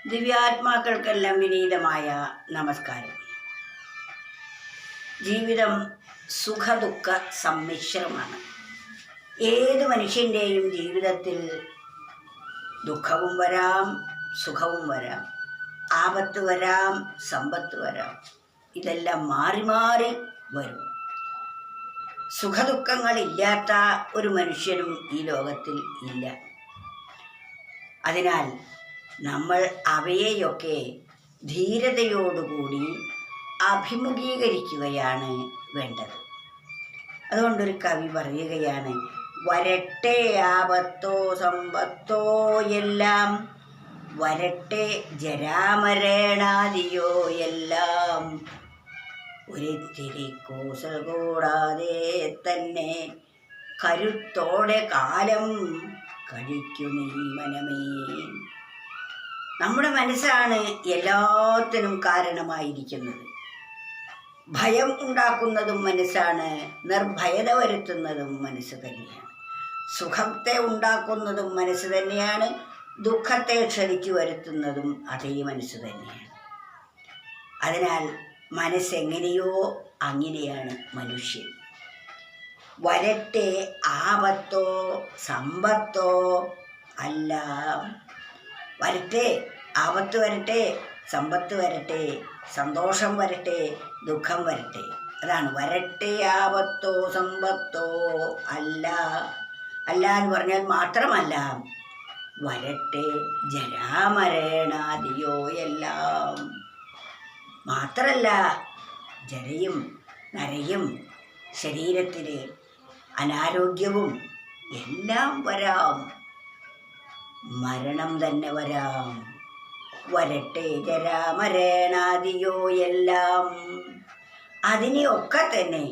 ദിവ്യാത്മാക്കൾക്കെല്ലാം വിനീതമായ നമസ്കാരം. ജീവിതം സുഖദുഃഖ സമ്മിശ്രമാണ്. ഏത് മനുഷ്യൻ്റെയും ജീവിതത്തിൽ ദുഃഖവും വരാം, സുഖവും വരാം, ആപത്ത് വരാം, സമ്പത്ത് വരാം. ഇതെല്ലാം മാറി മാറി വരും. സുഖദുഃഖങ്ങളില്ലാത്ത ഒരു മനുഷ്യനും ഈ ലോകത്തിൽ ഇല്ല. അതിനാൽ നമ്മൾ അവയെയൊക്കെ ധീരതയോടുകൂടി അഭിമുഖീകരിക്കുകയാണ് വേണ്ടത്. അതുകൊണ്ടൊരു കവി പറയുകയാണ്, വരട്ടെ ആപത്തോ സമ്പത്തോ എല്ലാം, വരട്ടെ ജരാമരണാദിയോ എല്ലാം, ഒരിത്തിരി കൂസൽ കൂടാതെ തന്നെ കരുത്തോടെ കാലം കഴിക്കു നീ മനമേ. നമ്മുടെ മനസ്സാണ് എല്ലാത്തിനും കാരണമായിരിക്കുന്നത്. ഭയം ഉണ്ടാക്കുന്നതും മനസ്സാണ്, നിർഭയത വരുത്തുന്നതും മനസ്സ് തന്നെയാണ്. സുഖത്തെ ഉണ്ടാക്കുന്നതും മനസ്സ് തന്നെയാണ്, ദുഃഖത്തെ ക്ഷണിച്ചു വരുത്തുന്നതും അതേ മനസ്സ് തന്നെയാണ്. അതിനാൽ മനസ്സെങ്ങനെയോ അങ്ങനെയാണ് മനുഷ്യൻ. വരട്ടെ ആപത്തോ സമ്പത്തോ അല്ല, വരട്ടെ ആപത്ത് വരട്ടെ, സമ്പത്ത് വരട്ടെ, സന്തോഷം വരട്ടെ, ദുഃഖം വരട്ടെ. അതാണ് വരട്ടെ ആപത്തോ സമ്പത്തോ അല്ല. അല്ല എന്ന് പറഞ്ഞാൽ മാത്രമല്ല, വരട്ടെ ജരാമരണാദിയോ എല്ലാം. മാത്രമല്ല, ജരയും നരയും ശരീരത്തിന് അനാരോഗ്യവും എല്ലാം വരാം, മരണം തന്നെ വരാം. വരട്ടെ ജരാമരണാദിയോ എല്ലാം. അതിനെയൊക്കെ തന്നെ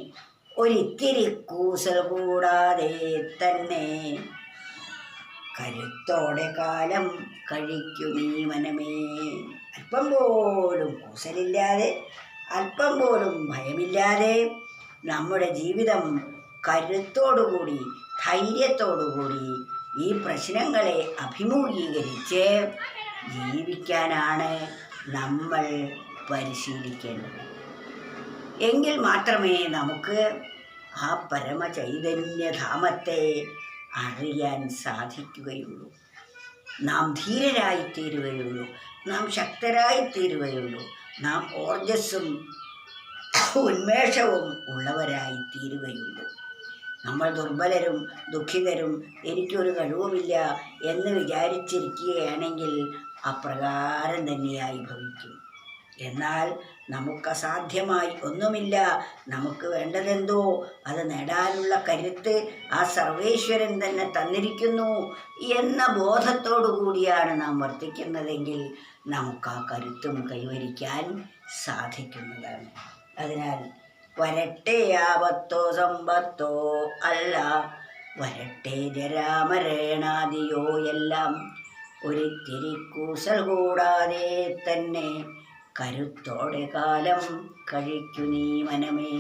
ഒരിത്തിരി കൂസൽ കൂടാതെ തന്നെ കരുത്തോടെ കാലം കഴിക്കു നീ മനമേ. അല്പം പോലും കൂസലില്ലാതെ, അല്പം പോലും ഭയമില്ലാതെ നമ്മുടെ ജീവിതം കരുത്തോടുകൂടി ധൈര്യത്തോടുകൂടി ഈ പ്രശ്നങ്ങളെ അഭിമുഖീകരിച്ച് ജീവിക്കാനാണ് നമ്മൾ പരിശീലിക്കേണ്ടത്. എങ്കിൽ മാത്രമേ നമുക്ക് ആ പരമചൈതന്യധാമത്തെ അറിയാൻ സാധിക്കുകയുള്ളൂ. നാം ധീരരായിത്തീരുകയുള്ളൂ, നാം ശക്തരായിത്തീരുകയുള്ളൂ, നാം ഓർജസ്സും ഉന്മേഷവും ഉള്ളവരായിത്തീരുകയുള്ളൂ. നമ്മൾ ദുർബലരും ദുഃഖിതരും എനിക്കൊരു കഴിവുമില്ല എന്ന് വിചാരിച്ചിരിക്കുകയാണെങ്കിൽ അപ്രകാരം തന്നെയായി ഭവിക്കും. എന്നാൽ നമുക്ക് അസാധ്യമായി ഒന്നുമില്ല, നമുക്ക് വേണ്ടതെന്തോ അത് നേടാനുള്ള കരുത്ത് ആ സർവേശ്വരൻ തന്നെ തന്നിരിക്കുന്നു എന്ന ബോധത്തോടു കൂടിയാണ് നാം വർത്തിക്കുന്നതെങ്കിൽ നമുക്ക് ആ കരുത്തും കൈവരിക്കാൻ സാധിക്കുന്നതാണ്. അതിനാൽ വരട്ടെ ആപത്തോ സമ്പത്തോ അല്ല, വരട്ടെ ജരാമരണാദിയോ എല്ലാം, ഒരിത്തിരി കൂസൽ കൂടാതെ തന്നെ കരുത്തോടെ കാലം കഴിക്കു നീ മനമേ.